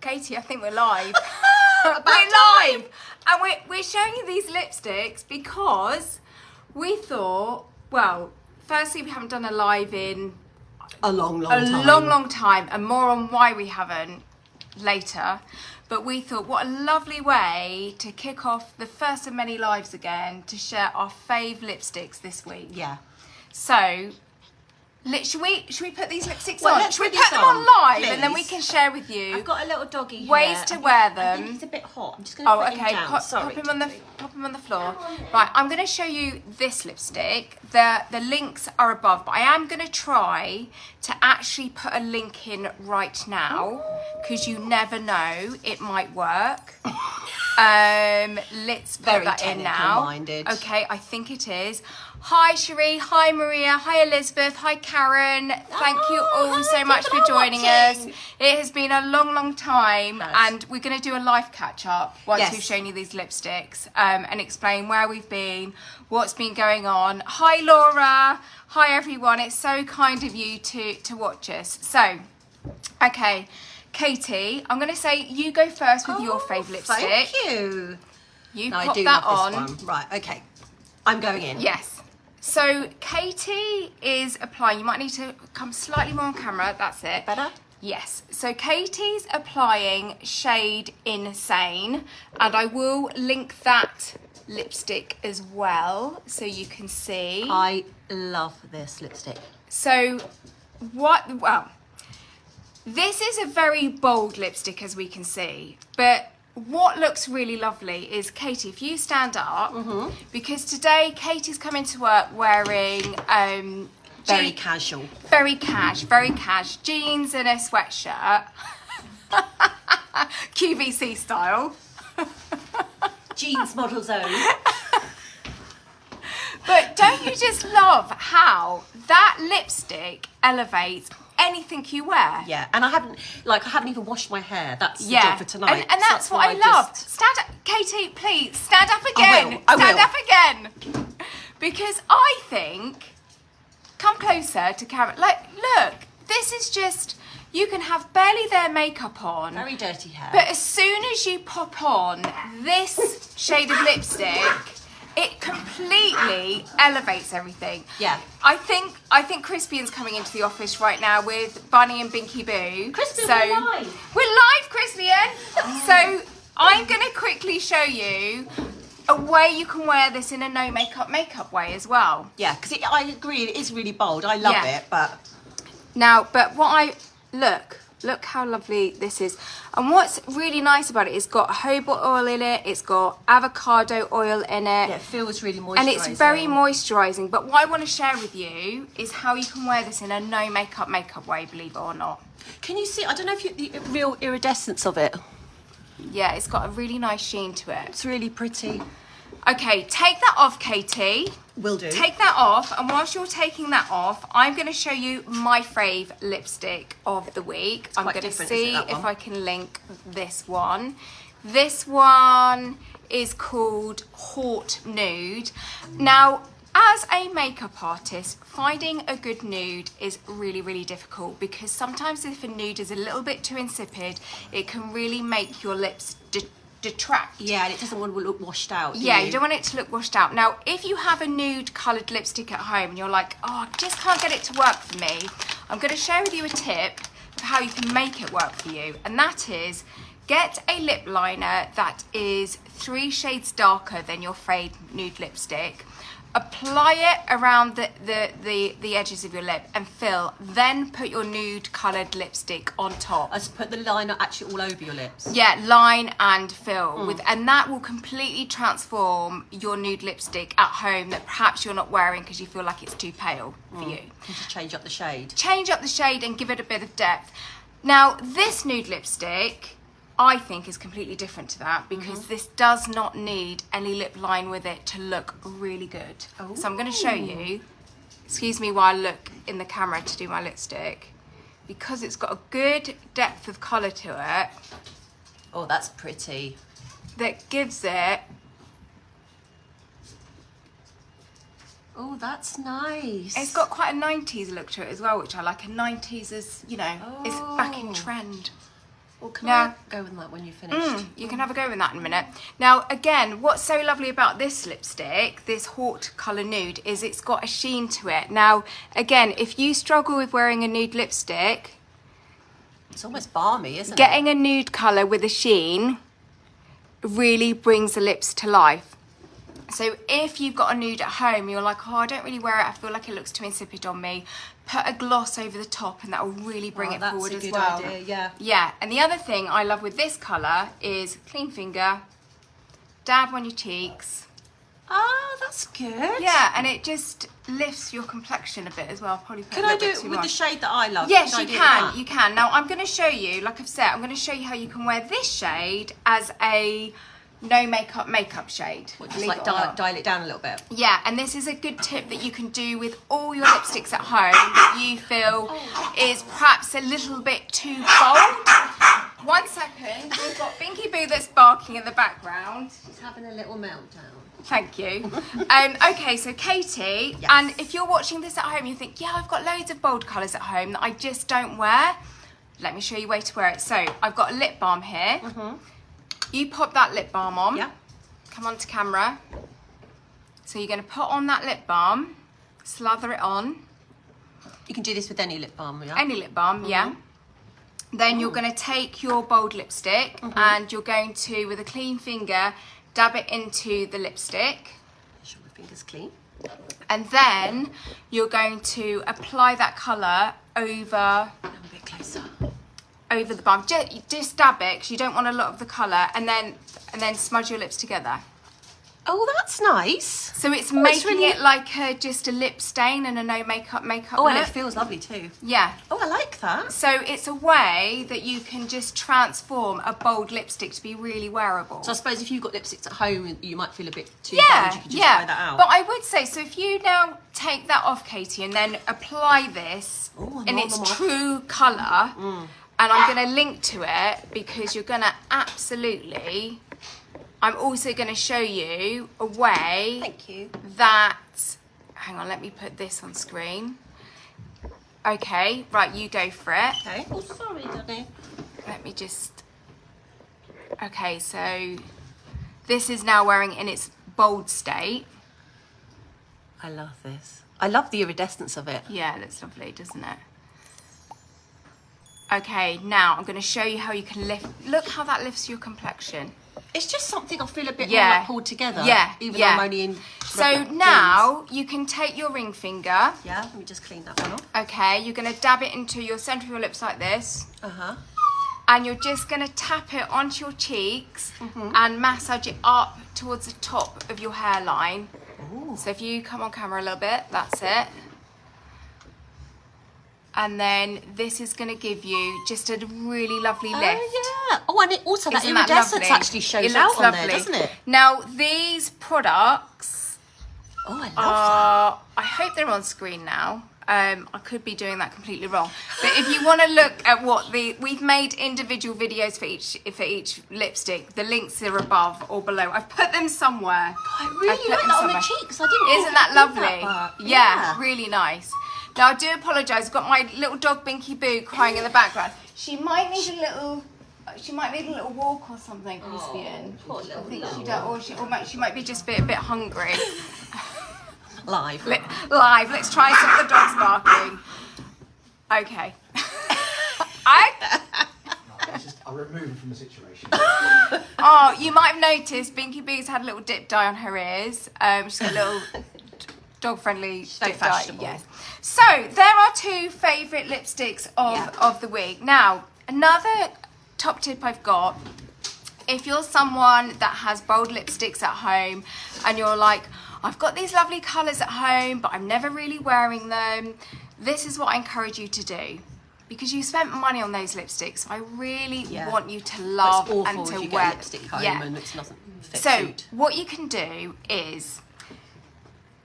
Katie, I think we're live. We're live! And we're showing you these lipsticks because we thought, well, firstly, we haven't done a live in a long time, and more on why we haven't later. But we thought, what a lovely way to kick off the first of many lives again, to share our fave lipsticks this week. Yeah. So, should we put these lipsticks Well, on? let's Should we put put these them on on, live please. and then we can share with you I've got a little doggy here. ways to wear I them. think he's a bit hot. I'm just going to put him down. Pop him on the floor. Right, I'm going to show you this lipstick. The links are above, but I am going to try to actually put a link in right now because you never know, it might work. Let's put Very that in now. minded. Okay, I think it is. Hi Cherie, hi Maria, hi Elizabeth, hi Karen. Thank you all so much for joining us. It has been a long time, and we're going to do a live catch up once we've shown you these lipsticks and explain where we've been, what's been going on. Hi Laura, hi everyone. It's so kind of you to watch us. So, okay, Katie, I'm going to say you go first with your favourite lipstick. Thank you. You No, pop I do that love on. this one. Right, okay. I'm going in. Yes. So Katie is applying. You might need to come slightly more on camera. That's it. Better? Yes. So Katie's applying shade Insane, and I will link that lipstick as well so you can see. I love this lipstick. So well, this is a very bold lipstick, as we can see, but what looks really lovely is, Katie, if you stand up, because today Katie's coming to work wearing Very casual. very cash, jeans and a sweatshirt, QVC style. Jeans model zone. But don't you just love how that lipstick elevates anything you wear? Yeah, and I haven't even washed my hair. That's the job for tonight. And that's what I love. Stand up, Katie, please stand up again. I will. Stand up again. Because I think, come closer to camera. Like, look, this is just, you can have barely their makeup on. Very dirty hair. But as soon as you pop on this shade of lipstick, it completely elevates everything. Yeah. I think Crispian's coming into the office right now with Bunny and Binky Boo. Crispian, so we're live. We're live, Crispian. So I'm going to quickly show you a way you can wear this in a no makeup way as well. Yeah, because I agree, it is really bold. I love it, but now, look how lovely this is. And what's really nice about it is got jojoba oil in it, it's got avocado oil in it. yeah, it feels really moisturising. And it's very moisturising. But what I want to share with you is how you can wear this in a no makeup way, believe it or not. Can you see? I don't know if the real iridescence of it. Yeah, it's got a really nice sheen to it. It's really pretty. Okay, take that off, Katie. Will do. Take that off, and whilst you're taking that off, I'm going to show you my fave lipstick of the week. I'm going to see if I can link this one. This one is called Haute Nude. Now, as a makeup artist, finding a good nude is really difficult because sometimes if a nude is a little bit too insipid, it can really make your lips detract. Yeah, and it doesn't want to look washed out. Yeah, you don't want it to look washed out. Now, if you have a nude coloured lipstick at home and you're like, oh, I just can't get it to work for me, I'm going to share with you a tip of how you can make it work for you. And that is, get a lip liner that is 3 shades darker than your fade nude lipstick. Apply it around the edges of your lip and fill. Then put your nude coloured lipstick on top. I just put the liner actually all over your lips. Yeah, line and fill with, and that will completely transform your nude lipstick at home that perhaps you're not wearing because you feel like it's too pale for you. And just change up the shade. Change up the shade and give it a bit of depth. Now, this nude lipstick, I think, is completely different to that because this does not need any lip line with it to look really good. Oh. So I'm going to show you, excuse me while I look in the camera to do my lipstick, because it's got a good depth of colour to it. Oh, that's pretty. That gives it, oh, that's nice. it's got quite a 90s look to it as well, which I like. A 90s is, you know, is back in trend. Well, can I go with that when you're finished? You can have a go with that in a minute. Now, again, what's so lovely about this lipstick, this Haute Colour Nude, is it's got a sheen to it. Now, again, if you struggle with wearing a nude lipstick, it's almost balmy, isn't it? Getting a nude colour with a sheen really brings the lips to life. So if you've got a nude at home, you're like, oh, I don't really wear it, I feel like it looks too insipid on me, put a gloss over the top and that will really bring it forward as well. Idea, yeah. Yeah, and the other thing I love with this colour is clean finger, dab on your cheeks. Oh, that's good. Yeah, and it just lifts your complexion a bit as well. Probably put Can I do it with the shade that I love? Yes, you can. You can. Now, I'm going to show you, like I've said, I'm going to show you how you can wear this shade as a no makeup shade. Just like dial it down a little bit. Yeah, and this is a good tip that you can do with all your lipsticks at home that you feel is perhaps a little bit too bold. 1 second, we've got Binky Boo that's barking in the background. She's having a little meltdown. Thank you. Okay, so Katie, yes. And if you're watching this at home, you think, yeah, I've got loads of bold colours at home that I just don't wear. Let me show you where to wear it. So I've got a lip balm here. You pop that lip balm on. Yeah. Come on to camera. So you're going to put on that lip balm, slather it on. You can do this with any lip balm, yeah? Any lip balm, yeah. Then you're going to take your bold lipstick and you're going to, with a clean finger, dab it into the lipstick. Make sure my finger's clean. And then you're going to apply that colour over... A bit closer. Over the balm. Just dab it because you don't want a lot of the colour, and then smudge your lips together. Oh, that's nice. So it's making it like just a lip stain and a no makeup Oh, and lip. it feels lovely too. Yeah. Oh, I like that. So it's a way that you can just transform a bold lipstick to be really wearable. So I suppose if you've got lipsticks at home, you might feel a bit too bold. You could just try that out. But I would say, so if you now take that off, Katie, and then apply this in its true colour, and I'm going to link to it because you're going to absolutely... I'm also going to show you a way Thank you. that... Hang on, let me put this on screen. Okay, right, you go for it. Okay. Oh, sorry, Daddy. Let me just... Okay, so this is now wearing in its bold state. I love this. I love the iridescence of it. Yeah, it looks lovely, doesn't it? Okay, now I'm going to show you how you can lift... Look how that lifts your complexion. It's just something I feel a bit more like pulled together. Yeah, even though I'm only in... So now you can take your ring finger. Yeah, let me just clean that one off. Okay, you're going to dab it into your centre of your lips like this. Uh-huh. And you're just going to tap it onto your cheeks and massage it up towards the top of your hairline. Ooh. So if you come on camera a little bit, that's it. And then this is going to give you just a really lovely lift. Oh, yeah. Oh, and it also, that Isn't that iridescence lovely? actually shows It looks out on lovely. there, doesn't it? Now, these products Oh, I love are... I hope they're on screen now. I could be doing that completely wrong. But if you want to look at what we've made individual videos for each lipstick. The links are above or below. I've put them somewhere. I really like that on the cheeks. I didn't Isn't that lovely? That, yeah, really nice. Now, I do apologise. I've got my little dog Binky Boo crying in the background. She might need a little walk or something, Crispian. Poor I little think she does, or she might be just a bit hungry. Live. Live. Let's try some of the dogs barking. Okay. I'll remove him from the situation. Oh, you might have noticed Binky Boo's had a little dip dye on her ears. She's got a little dog-friendly dip dye. Yes. So there are two favourite lipsticks of the week. Now, another top tip I've got. If you're someone that has bold lipsticks at home and you're like, I've got these lovely colours at home, but I'm never really wearing them, this is what I encourage you to do. Because you spent money on those lipsticks, I really want you to love and to if you wear get lipstick home and it's nothing fit So suit. what you can do is,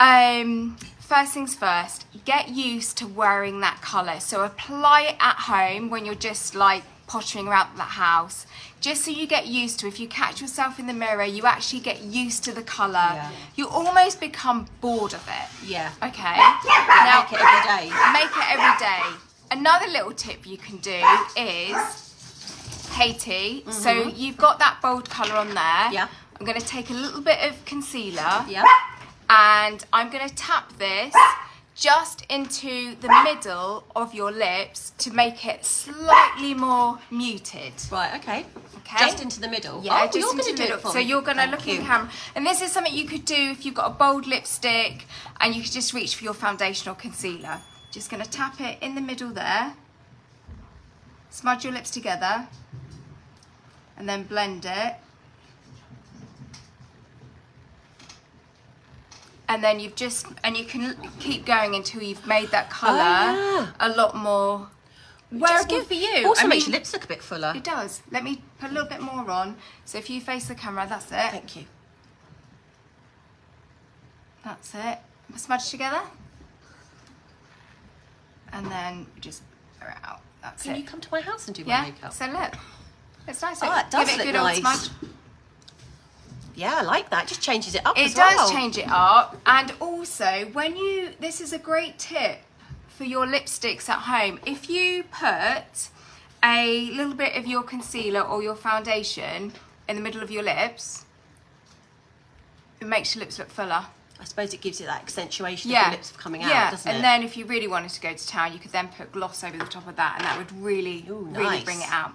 first things first, get used to wearing that colour. So apply it at home when you're just like pottering around the house, just so you get used to. If you catch yourself in the mirror, you actually get used to the colour. Yeah. You almost become bored of it. Yeah. Okay. Now, make it every day. Make it every day. Another little tip you can do is Katie, so you've got that bold colour on there. Yeah. I'm going to take a little bit of concealer. Yeah. And I'm going to tap this just into the middle of your lips to make it slightly more muted. Right, okay. Okay. Just into the middle. Yeah, oh, just you're into going to the do middle. it for So me. you're going to Thank look you. in the camera. And this is something you could do if you've got a bold lipstick and you could just reach for your foundation or concealer. Just going to tap it in the middle there. Smudge your lips together. And then blend it. And then you can keep going until you've made that colour a lot more wearable for you. Also makes your lips look a bit fuller. It does. Let me put a little bit more on. So if you face the camera, that's it. Thank you. That's it. Smudge together. And then just throw it out. That's Can it. you come to my house and do my Yeah. makeup? So look. It's nice. Oh, it does Give it a look good nice. old smudge. Yeah, I like that. It just changes it up It as well. does change it up. And also, this is a great tip for your lipsticks at home. If you put a little bit of your concealer or your foundation in the middle of your lips, it makes your lips look fuller. I suppose it gives you that accentuation of your lips coming out, doesn't it? And then if you really wanted to go to town, you could then put gloss over the top of that, and that would really, really bring it out.